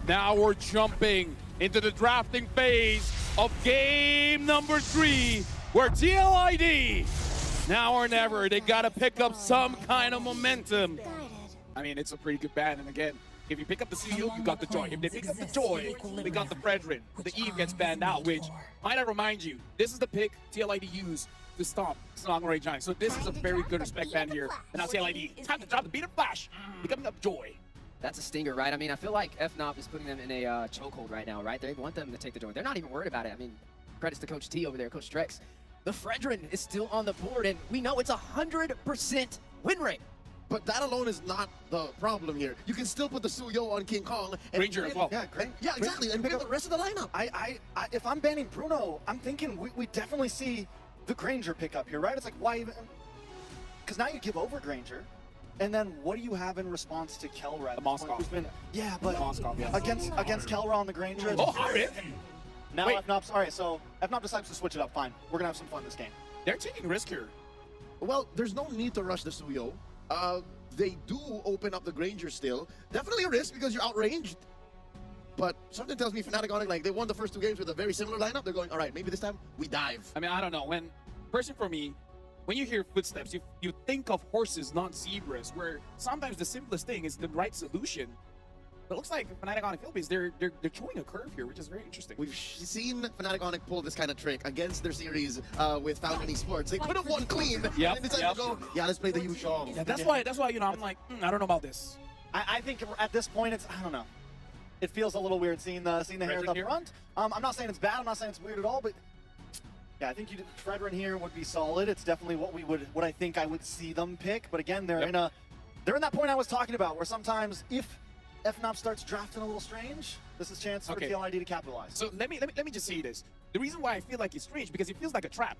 Now we're jumping into the drafting phase of game number 3, where TLID, now or never, they gotta pick up some kind of momentum. I mean, it's a pretty good ban, and again, if you pick up the Suyo, you got the Joy. If they pick up the Joy, they got the Fredrin. The Eve gets banned out, which, might I remind you, this is the pick TLID used to stop Strong Ray Giant. So this is a very good respect ban here. And now TLID, time to drop the beat of Flash, becoming up Joy. That's a stinger, right? I mean, I feel like Fnatic is putting them in a chokehold right now, right? They want them to take the Joy. They're not even worried about it. I mean, credits to Coach T over there, Coach Strex. The Fredrin is still on the board, and we know it's 100% win rate. But that alone is not the problem here. You can still put the Suyo on King Kong and Granger as well. Yeah, exactly. And pick up the rest of the lineup. If I'm banning Bruno, I'm thinking we definitely see the Granger pick up here, right? It's like, why even? Because now you give over Granger, and then what do you have in response to Kelra? The Moskov. Yeah, but Moskov, yeah. against Kelra on the Granger. Oh, Harry! Now Wait. FNOP, sorry, so FNOP decides to switch it up. Fine, we're gonna have some fun this game. They're taking risk here. Well, there's no need to rush the Suyo. They do open up the Granger still. Definitely a risk because you're outranged. But something tells me Fnatic Onic, like, they won the first 2 games with a very similar lineup. They're going, all right, maybe this time we dive. I mean, I don't know. Personally for me, when you hear footsteps, you think of horses, not zebras, where sometimes the simplest thing is the right solution. But it looks like Fnatic Onic Philippines, they're showing a curve here, which is very interesting. We've seen Fnatic Onic pull this kind of trick against their series with Falcon Esports. They could have won clean, and then decided to go, yeah, let's play the usual. Yeah, that's why, you know, I'm like, I don't know about this. I think at this point, I don't know. It feels a little weird seeing the hair at the front. I'm not saying it's bad. I'm not saying it's weird at all, but yeah, I think Fredrin here would be solid. It's definitely what I think I would see them pick. But again, they're in that point I was talking about, where sometimes if FNOP starts drafting a little strange, this is a chance for TLID to capitalize. So let me just say this. The reason why I feel like it's strange, because it feels like a trap,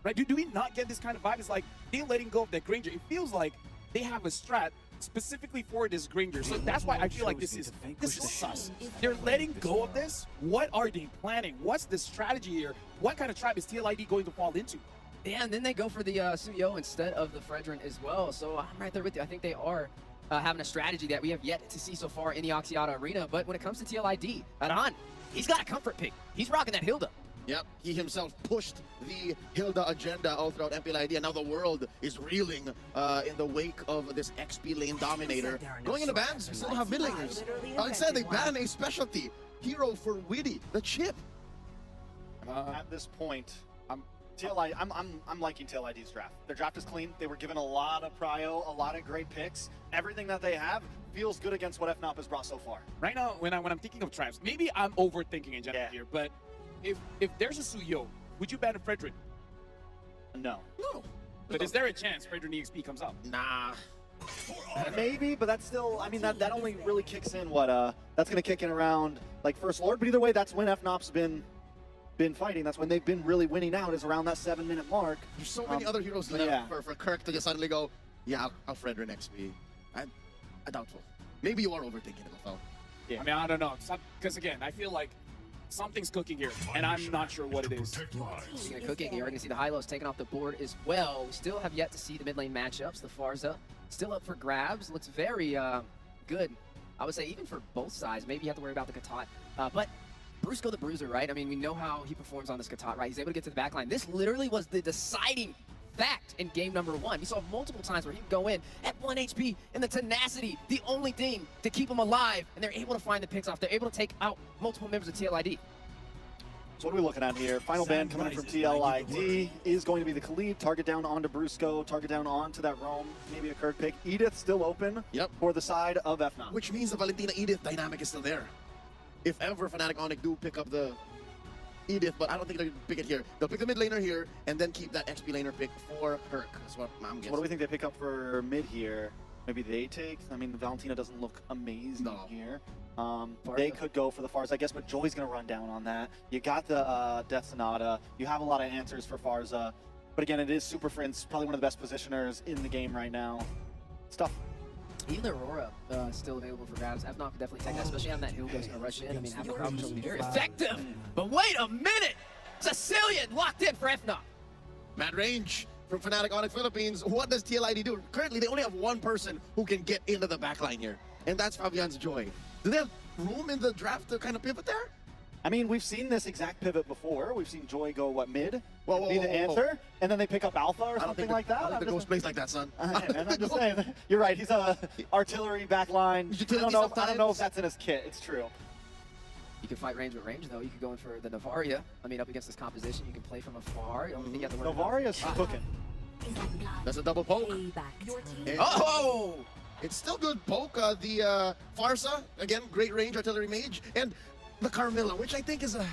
right? Do we not get this kind of vibe? It's like they're letting go of that Granger. It feels like they have a strat specifically for this Granger. So that's why I feel like this is sus. They're letting go of this. What are they planning? What's the strategy here? What kind of trap is TLID going to fall into? Yeah, and then they go for the Suyo instead of the Fredrin as well. So I'm right there with you. I think they are having a strategy that we have yet to see so far in the Oxiata arena. But when it comes to TLID, Adhan, he's got a comfort pick. He's rocking that Hilda. Yep, he himself pushed the Hilda agenda all throughout MPLID, and now the world is reeling in the wake of this XP lane dominator. Going into bans, we still don't have mid laners. Instead, they ban a specialty hero for Witty, the chip. At this point, I'm liking TLID's draft. Their draft is clean. They were given a lot of prio, a lot of great picks. Everything that they have feels good against what FNOP has brought so far. Right now, when I'm thinking of traps, maybe I'm overthinking in general here, but if there's a Suyo, would you ban a Fredrin? No. No. But is there a chance Fredrin EXP comes up? Nah. Maybe, but that's still, I mean, that only really kicks in that's going to kick in around, like, First Lord. But either way, that's when FNOP's been fighting. That's when they've been really winning out, is around that 7-minute mark. There's so many other heroes left for Kirk to just suddenly go, yeah, I'll Fredrin XP. I doubtful. Maybe you are overthinking it, though. Yeah. I mean, I don't know. Because again, I feel like something's cooking here, and I'm not sure what it is. Speaking of cooking, you're going to see the Hylos taking off the board as well. We still have yet to see the mid lane matchups. The Pharsa still up for grabs. Looks very good, I would say, even for both sides. Maybe you have to worry about the Katat. But Brusco the Bruiser, right? I mean, we know how he performs on this Katat, right? He's able to get to the backline. This literally was the deciding fact in game number 1. We saw multiple times where he would go in at 1 HP, and the tenacity, the only thing to keep him alive, and they're able to find the picks off. They're able to take out multiple members of TLID. So what are we looking at here? Final ban coming in from TLID is going to be the Khalid. Target down onto Brusco, target down onto that Roam, maybe a Kirk pick. Edith still open for the side of FNOP. Which means the Valentina Edith dynamic is still there. If ever Fnatic Onic do pick up the Edith, but I don't think they're going to pick it here. They'll pick the mid laner here, and then keep that XP laner pick for Kirk. That's what I'm guessing. So what do we think they pick up for mid here? Maybe they take, I mean, the Valentina doesn't look amazing here. They could go for the Pharsa, I guess, but Joy's going to run down on that. You got the Death Sonata. You have a lot of answers for Pharsa. But again, it is Super Friends, probably one of the best positioners in the game right now. It's tough. Even Aurora still available for grabs. FNOP could definitely take that, especially on that Hilda's going to rush in. I mean, half the crowd will be very effective. But wait a minute! Sicilian locked in for FNOP. Mad range from Fnatic Onic Philippines. What does TLID do? Currently, they only have one person who can get into the backline here. and that's Fabian's Joy. Do they have room in the draft to kind of pivot there? I mean, we've seen this exact pivot before. We've seen Joy go, what, mid? Whoa, Be the answer, and then they pick up Alpha or something like that. I don't think the Ghost plays like that, son. And I'm just saying, you're right. He's a artillery backline. I don't know if that's in his kit. It's true. You can fight range with range, though. You could go in for the Navaria. I mean, up against this composition, you can play from afar. You don't think you have to worry Navaria's cooking. That's a double poke. Oh! It's still good poke. The Farsa, again, great range artillery mage. And the Carmilla, which I think is a...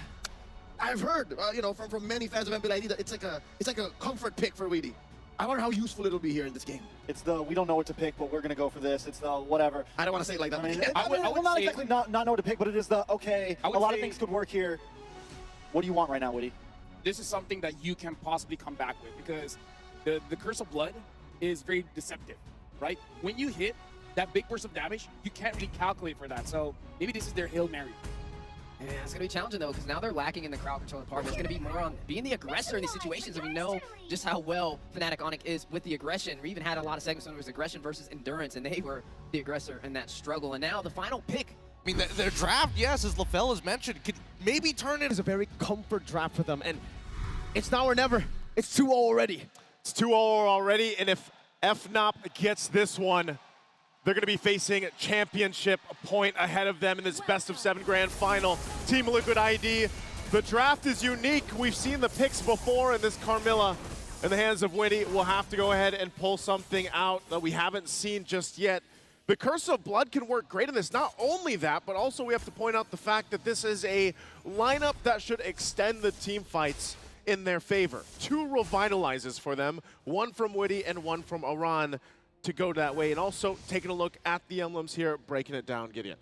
I've heard, you know, from many fans of MLB that it's like a comfort pick for Weedy. I wonder how useful it'll be here in this game. It's the, we don't know what to pick, but we're going to go for this. It's the whatever. I don't want to say it like that. I mean, I would not say- exactly not know what to pick, but it is the, okay, a lot of things could work here. What do you want right now, Woody? This is something that you can possibly come back with because the Curse of Blood is very deceptive, right? When you hit that big burst of damage, you can't really calculate for that. So maybe this is their Hail Mary. Yeah, it's going to be challenging, though, because now they're lacking in the crowd control department. It's going to be more on being the aggressor in these situations, and we know just how well Fnatic Onic is with the aggression. We even had a lot of segments when it was aggression versus endurance, and they were the aggressor in that struggle. And now the final pick. I mean, their draft, yes, as LaFell has mentioned, could maybe turn it. It's a very comfort draft for them, and it's now or never. It's 2-0 already. It's 2-0 already, and if FNOP gets this one, they're going to be facing a championship point ahead of them in this best-of-7 grand final. Team Liquid ID. The draft is unique. We've seen the picks before, and this Carmilla in the hands of Winnie will have to go ahead and pull something out that we haven't seen just yet. The Curse of Blood can work great in this. Not only that, but also we have to point out the fact that this is a lineup that should extend the team fights in their favor. 2 revitalizes for them, one from Witty and one from Aran to go that way. And also taking a look at the emblems here, breaking it down, Gideon.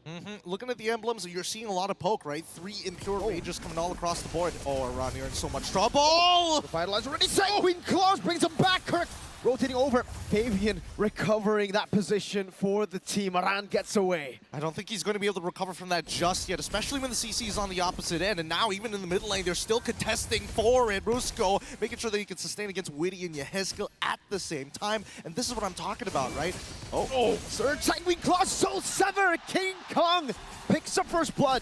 Looking at the emblems, you're seeing a lot of poke, right? 3 impure rages coming all across the board. Oh, Aran, you're in so much trouble! The Vitalizer already Sanguine Claws brings him back. Kirk rotating over. Fabian recovering that position for the team. Aran gets away. I don't think he's going to be able to recover from that just yet, especially when the CC is on the opposite end. And now, even in the mid lane, they're still contesting for it. Rusko making sure that he can sustain against Witty and Yehezkel at the same time. And this is what I'm talking about, right? Oh, Surge Sanguine Claws, Soul Sever. King Kong picks up first blood.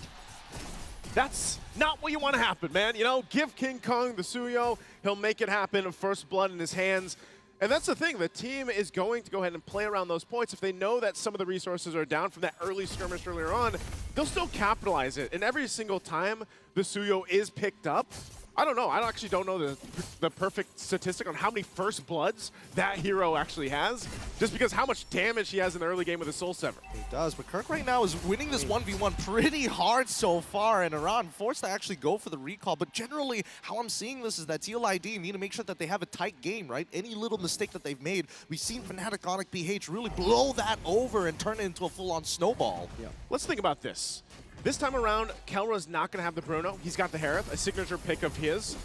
That's not what you want to happen, man. You know, give King Kong the Suyo. He'll make it happen. First blood in his hands. And that's the thing, the team is going to go ahead and play around those points. If they know that some of the resources are down from that early skirmish earlier on, they'll still capitalize it. And every single time the Suyo is picked up, I don't know, I actually don't know the perfect statistic on how many first bloods that hero actually has, just because how much damage he has in the early game with the Soul Sever. He does, but Kirk right now is winning this 1v1 pretty hard so far, and Aran forced to actually go for the recall. But generally, how I'm seeing this is that TLID need to make sure that they have a tight game, right? Any little mistake that they've made, we've seen Fnatic Onic BH really blow that over and turn it into a full-on snowball. Yeah. Let's think about this. This time around, Kelra's not going to have the Bruno. He's got the Harith, a signature pick of his.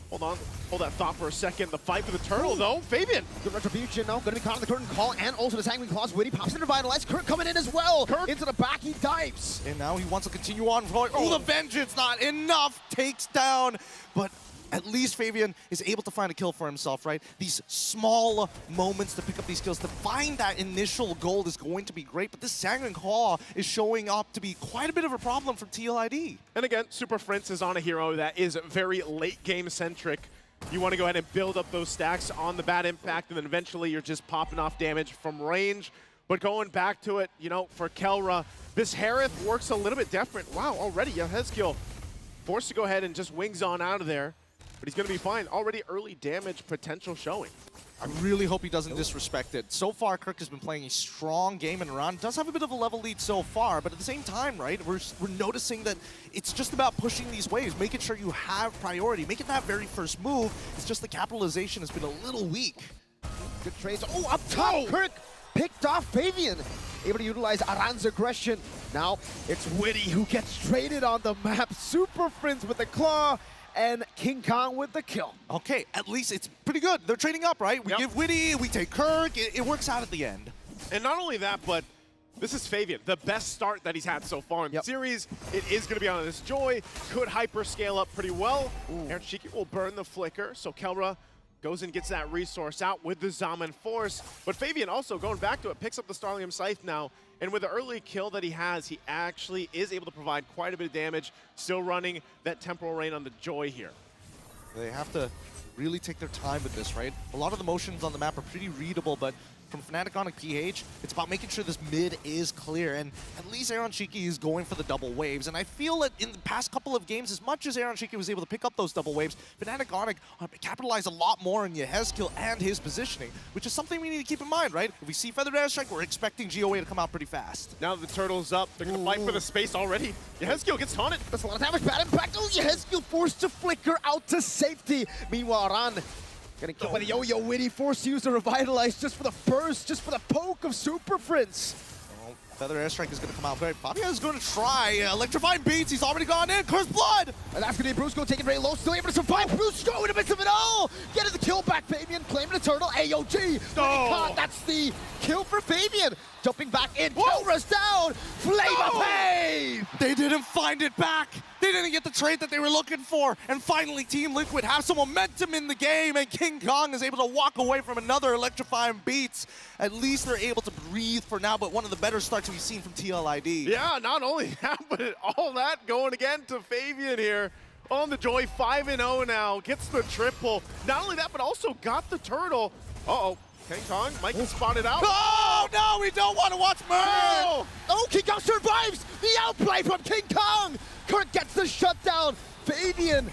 Hold on. Hold that thought for a second. The fight for the turtle, though. Fabian. The Retribution now going to be caught in the curtain call, and also the Sanguine Claws. Witty pops into Vitalize. Kirk coming in as well. Kirk. Into the back, he dives. And now he wants to continue on. Oh, the Vengeance, not enough. Takes down, but at least Fabian is able to find a kill for himself, right? These small moments to pick up these kills, to find that initial gold is going to be great, but this Sanguine Claw is showing up to be quite a bit of a problem for TLID. And again, Super Frince is on a hero that is very late game centric. You want to go ahead and build up those stacks on the bad impact, and then eventually you're just popping off damage from range. But going back to it, you know, for Kelra, this Harith works a little bit different. Wow, already Yehezkel forced to go ahead and just wings on out of there. But he's going to be fine. Already early damage potential showing. I really hope he doesn't disrespect it. So far, Kirk has been playing a strong game, and Aran does have a bit of a level lead so far, but at the same time, right, we're noticing that it's just about pushing these waves, making sure you have priority, making that very first move. It's just the capitalization has been a little weak. Good trades. Oh, up top, Kirk picked off Fabian. Able to utilize Aran's aggression. Now it's Witty who gets traded on the map. Super Friends with the claw, and King Kong with the kill. Okay, at least it's pretty good. They're trading up, right? We Yep. give Witty, we take Kirk. It works out at the end. And not only that, but this is Fabian, the best start that he's had so far in the series. It is going to be on this Joy. Could hyper scale up pretty well. Aaron Shiki will burn the flicker, so Kelra Goes and gets that resource out with the Zaman Force. But Fabian also, going back to it, picks up the Starlium Scythe now. And with the early kill that he has, he actually is able to provide quite a bit of damage, still running that Temporal Rain on the Joy here. They have to really take their time with this, right? A lot of the motions on the map are pretty readable, but from Fnatic Onic PH, it's about making sure this mid is clear, and at least Aaron Shiki is going for the double waves, and I feel that in the past couple of games, as much as Aaron Shiki was able to pick up those double waves, Fnatic Onic capitalized a lot more on Yehezkiel and his positioning, which is something we need to keep in mind, right? If we see Feathered Airstrike, we're expecting GOA to come out pretty fast. Now that the turtle's up, they're gonna fight for the space already. Yehezkiel gets taunted. That's a lot of damage, bad impact. Oh, Yehezkiel forced to flicker out to safety. Meanwhile, Aran getting killed by the Yo-Yo Witty, forced to use the Revitalize just for the burst, just for the poke of Super Prince. Oh, Feather Airstrike is going to come out very. Fabian is going to try Electrifying Beats. He's already gone in. Cursed Blood! And that's going to be Brusco taking very low, still able to survive. Brusco in the midst of it all! Getting the kill back, Fabian, claiming the turtle. AOG! Caught. That's the kill for Fabian. Jumping back in, Kilra's down! Flame of Fave! They didn't find it back. They didn't get the trade that they were looking for. And finally, Team Liquid have some momentum in the game, and King Kong is able to walk away from another Electrifying Beats. At least they're able to breathe for now, but one of the better starts we've seen from TLID. Yeah, not only that, but all that going again to Fabian here on the Joy, 5-0 now, gets the triple. Not only that, but also got the turtle. Uh-oh, King Kong might get spotted out. Oh, no, we don't want to watch Murr! Oh, King Kong survives! The outplay from King Kong! Kirk gets the shutdown. Fabian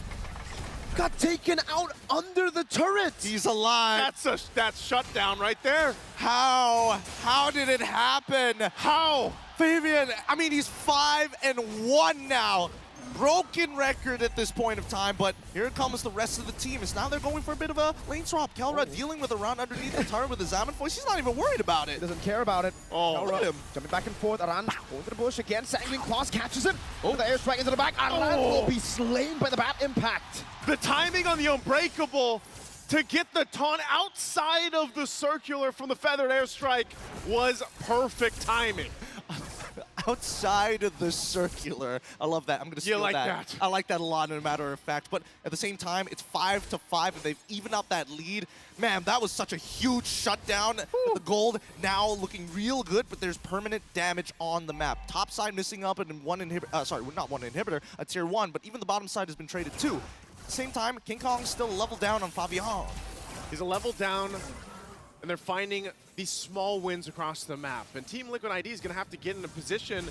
got taken out under the turret. He's alive. That's shutdown right there. How? How did it happen? How? Fabian, I mean, he's 5-1 now. Broken record at this point of time, but here comes the rest of the team. It's now they're going for a bit of a lane swap. Kelra dealing with a round underneath the turret with the Zaman voice. He's not even worried about it. Doesn't care about it. Oh, look at him. Jumping back and forth. Aran going to the bush again. Sanguine Claws catches him. Oh, the airstrike into the back. Aran will be slain by the bat impact. The timing on the Unbreakable to get the taunt outside of the circular from the Feathered Airstrike was perfect timing. Outside of the circular. I love that. I'm going to steal that. I like that a lot, as a matter of fact. But at the same time, it's 5-5, and they've evened out that lead. Man, that was such a huge shutdown. The gold now looking real good, but there's permanent damage on the map. Top side missing up and one inhibitor. Sorry, not one inhibitor, a tier 1, but even the bottom side has been traded too. At the same time, King Kong's still level down on Fabian. He's a level down, and they're finding these small wins across the map. And Team Liquid ID is going to have to get in a position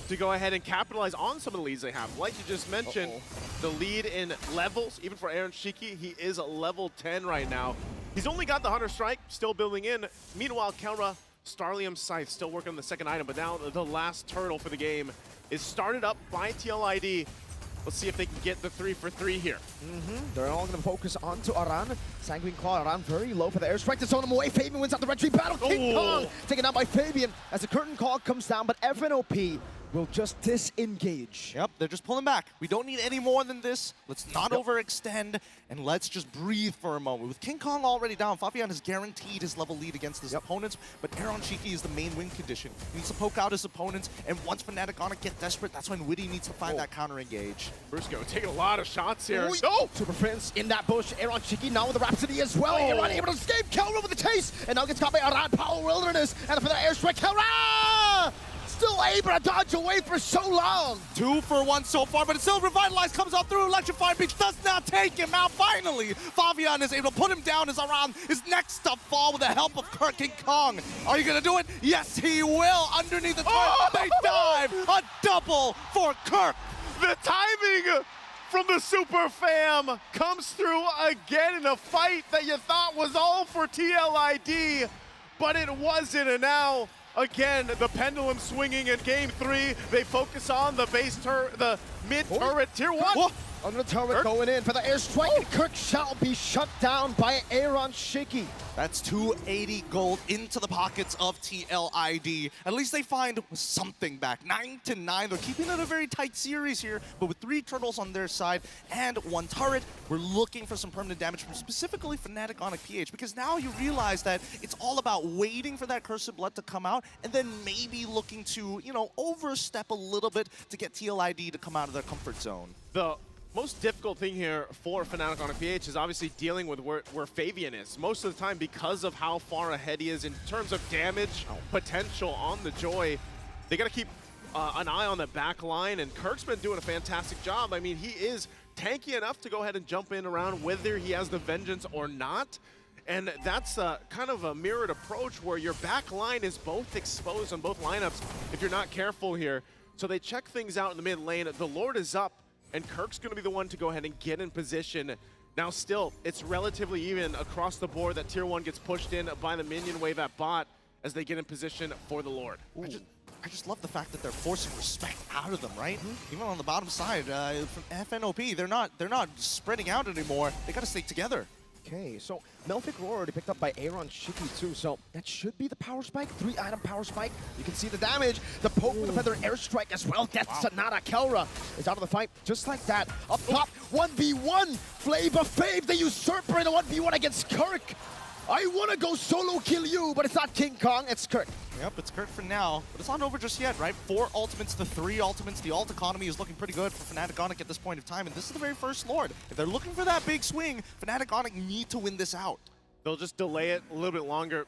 to go ahead and capitalize on some of the leads they have. Like you just mentioned, the lead in levels, even for Aaron Shiki, he is a level 10 right now. He's only got the Hunter Strike, still building in. Meanwhile, Kelra, Starlium Scythe, still working on the second item, but now the last turtle for the game is started up by TLID. Let's see if they can get the 3 for 3 here. They're all going to focus onto Aran. Sanguine Claw, Aran very low for the airstrike to zone him away. Fabian wins out the retreat battle. King Kong taken out by Fabian as the curtain call comes down, but FNOP will just disengage. Yep, they're just pulling back. We don't need any more than this. Let's not overextend, and let's just breathe for a moment. With King Kong already down, Fabian has guaranteed his level lead against his opponents, but Aaron Shiki is the main win condition. He needs to poke out his opponents, and once Fnatic Onic get desperate, that's when Witty needs to find that counter-engage. Brusco taking a lot of shots here. Super Prince in that bush. Aaron Shiki now with the Rhapsody as well. Aaron able to escape. Kelra with the chase, and now gets caught by Aran. Power Wilderness, and for the airstrike, Kelra! Still able to dodge away for so long. 2 for 1 so far, but it's still Revitalized, comes out through Electrifying Beats, does not take him out. Finally, Fabian is able to put him down as Aran is next to fall with the help of King Kong. Are you gonna do it? Yes, he will. Underneath the turret, they dive. A double for Kirk. The timing from the Super Fam comes through again in a fight that you thought was all for TLID, but it wasn't, and now again, the pendulum swinging in game 3. They focus on the the mid turret tier 1. Under the turret going in for the airstrike, and Kirk shall be shut down by Aaron Shiki. That's 280 gold into the pockets of TLID. At least they find something back. 9-9. They're keeping it a very tight series here, but with 3 turtles on their side and 1 turret, we're looking for some permanent damage from specifically Fnatic Onic PH, because now you realize that it's all about waiting for that Cursed Blood to come out and then maybe looking to, you know, overstep a little bit to get TLID to come out of their comfort zone. The most difficult thing here for Fnatic on a PH is obviously dealing with where Fabian is. Most of the time, because of how far ahead he is in terms of damage potential on the Joy, they got to keep an eye on the back line, and Kirk's been doing a fantastic job. I mean, he is tanky enough to go ahead and jump in around whether he has the Vengeance or not. And that's kind of a mirrored approach where your back line is both exposed on both lineups if you're not careful here. So they check things out in the mid lane. The Lord is up, and Kirk's going to be the one to go ahead and get in position. Now still, it's relatively even across the board that Tier 1 gets pushed in by the minion wave at bot as they get in position for the Lord. I just love the fact that they're forcing respect out of them, right? Even on the bottom side, from FNOP, they're not spreading out anymore. They got to stay together. Okay, so Mlbb Roar already picked up by Aaron Shiki too, so that should be the power spike, 3-item power spike. You can see the damage, the poke with the feather airstrike as well. Death Sonata. Kelra is out of the fight just like that. Up top, 1v1, Flavor Fave, the usurper in a 1v1 against Kirk. I want to go solo kill you, but it's not King Kong, it's Kirk. Yep, it's Kirk for now, but it's not over just yet, right? 4 ultimates to 3 ultimates. The ult economy is looking pretty good for Fnatic Onic at this point of time, and this is the very first Lord. If they're looking for that big swing, Fnatic Onic need to win this out. They'll just delay it a little bit longer.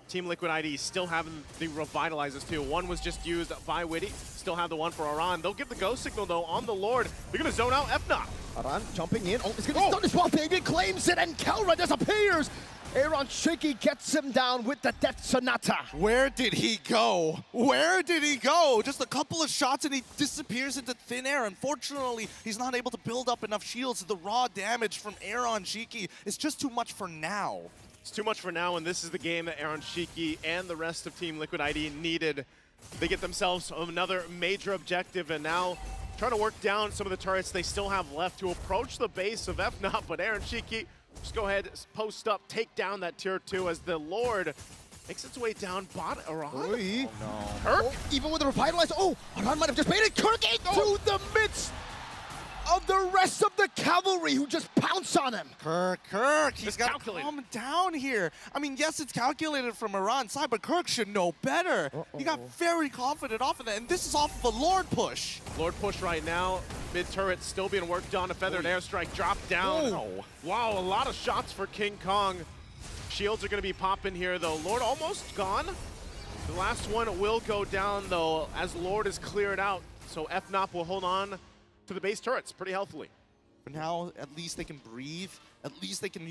Team Liquid ID still having the revitalizers too. One was just used by Witty, still have the one for Aran. They'll give the go signal though on the Lord. They're gonna zone out Fnatic. Aran jumping in, it's gonna stun as well. Fabian claims it, and Kelra disappears. Aaron Shaky gets him down with the Death Sonata. Where did he go? Where did he go? Just a couple of shots and he disappears into thin air. Unfortunately, he's not able to build up enough shields. The raw damage from Aaron Shiki is just too much for now. It's too much for now, and this is the game that Aaron Shiki and the rest of Team Liquid ID needed. They get themselves another major objective, and now trying to work down some of the turrets they still have left to approach the base of Fnatic, but Aaron Shiki just go ahead, post up, take down that tier 2 as the Lord makes its way down bot. Aran? Oh, no. Kirk? Even with the revitalizer, Aran might have just made it. Kirk into the midst of the rest of the cavalry who just pounce on him. Kirk, he's got to calm down here. I mean, yes, it's calculated from Aran's side, but Kirk should know better. He got very confident off of that, and this is off of a Lord push. Lord push right now. Mid turret still being worked on. A feathered airstrike dropped down. Wow, a lot of shots for King Kong. Shields are going to be popping here, though. Lord almost gone. The last one will go down, though, as Lord is cleared out. So Fnatic will hold on to the base turrets pretty healthily. For now, at least they can breathe. At least they can,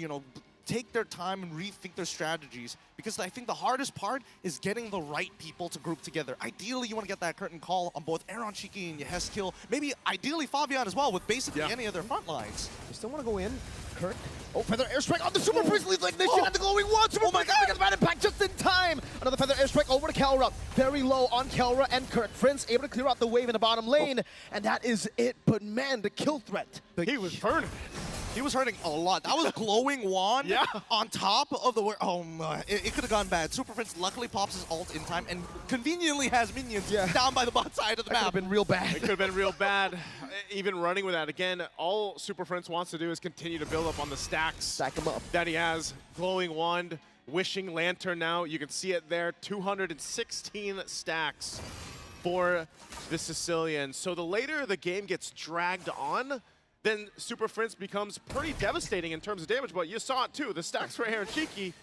take their time and rethink their strategies. Because I think the hardest part is getting the right people to group together. Ideally, you want to get that curtain call on both Aaron Shiki and Yeheskill. Maybe ideally Fabian as well, with basically any of their front lines. You still want to go in, Kirk? Feather airstrike on the Super Prince leads ignition and the glowing wand. Super Prince gets the bad impact just in time. Another feather airstrike over to Kelra. Very low on Kelra and Kirk. Prince able to clear out the wave in the bottom lane, and that is it. But man, the kill threat. He was burning. He was hurting a lot. That was glowing wand on top of the... Oh my, it could have gone bad. Super Prince luckily pops his ult in time and conveniently has minions down by the bot side of the map. Could have been real bad. It could have been real bad. Even running with that. Again, all Super Prince wants to do is continue to build up on the stacks. Stack him up. That he has. Glowing wand, wishing lantern now. You can see it there. 216 stacks for the Sicilian. So the later the game gets dragged on, then Super Prince becomes pretty devastating in terms of damage, but you saw it too. The stacks for Aaron Shiki,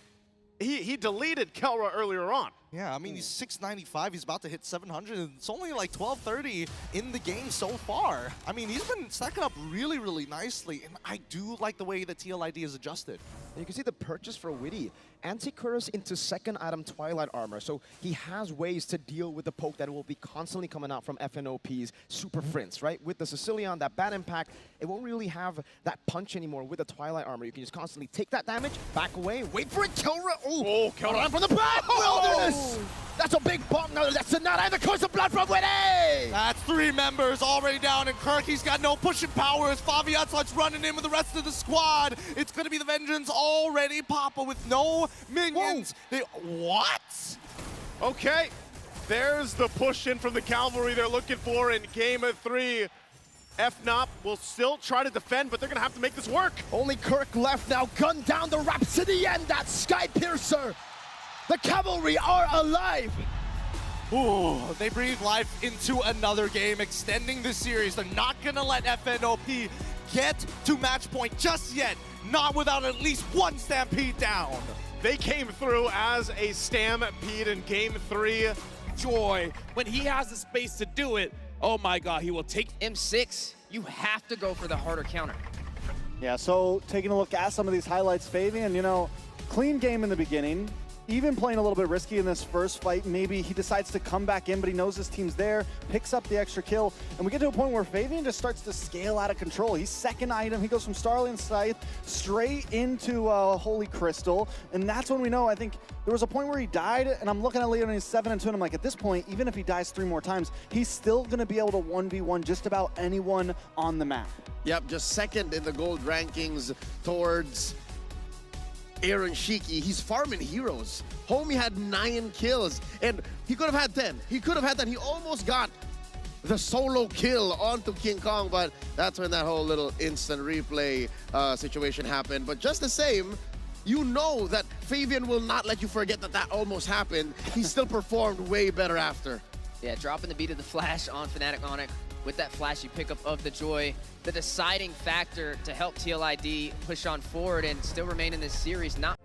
he deleted Kelra earlier on. Yeah, I mean, he's 695, he's about to hit 700, and it's only like 1230 in the game so far. I mean, he's been stacking up really, really nicely, and I do like the way that TLID is adjusted. And you can see the purchase for Witty. Anti-Curse into second item Twilight Armor, so he has ways to deal with the poke that will be constantly coming out from FNOP's Super Prince, right? With the Sicilian, that bad impact, it won't really have that punch anymore with the Twilight Armor. You can just constantly take that damage, back away, wait for it, Kelra. Oh, Kelra from the back! Wilderness! That's a big bomb. No, that's not. And the curse of blood from Witty! That's 3 members already down, and Kirk, he's got no pushing powers. Fabian starts running in with the rest of the squad. It's going to be the Vengeance already. Papa with no minions. What? Okay, there's the push in from the cavalry they're looking for in game of 3. Fnatic will still try to defend, but they're going to have to make this work. Only Kirk left now. Gun down the Rhapsody and that Sky Piercer. The cavalry are alive. Ooh, they breathe life into another game, extending the series. They're not going to let FNOP get to match point just yet. Not without at least one Stampede down. They came through as a Stampede in Game 3. Joy, when he has the space to do it, oh my God, he will take. M6, you have to go for the harder counter. Yeah, so taking a look at some of these highlights, Fabian, you know, clean game in the beginning. Even playing a little bit risky in this first fight, maybe he decides to come back in, but he knows his team's there, picks up the extra kill, and we get to a point where Fabian just starts to scale out of control. He's second item, he goes from Starling Scythe straight into Holy Crystal, and that's when we know, I think, there was a point where he died, and I'm looking at Leon and he's 7-2, and I'm like, at this point, even if he dies 3 more times, he's still gonna be able to 1v1 just about anyone on the map. Yep, just second in the gold rankings towards Aaron Shiki. He's farming heroes. Homie had 9 kills, and he could have had 10. He could have had 10. He almost got the solo kill onto King Kong, but that's when that whole little instant replay situation happened. But just the same, you know that Fabian will not let you forget that that almost happened. He still performed way better after. Yeah, dropping the beat of the flash on Fnatic Onic with that flashy pickup of the Joy, the deciding factor to help TLID push on forward and still remain in this series, not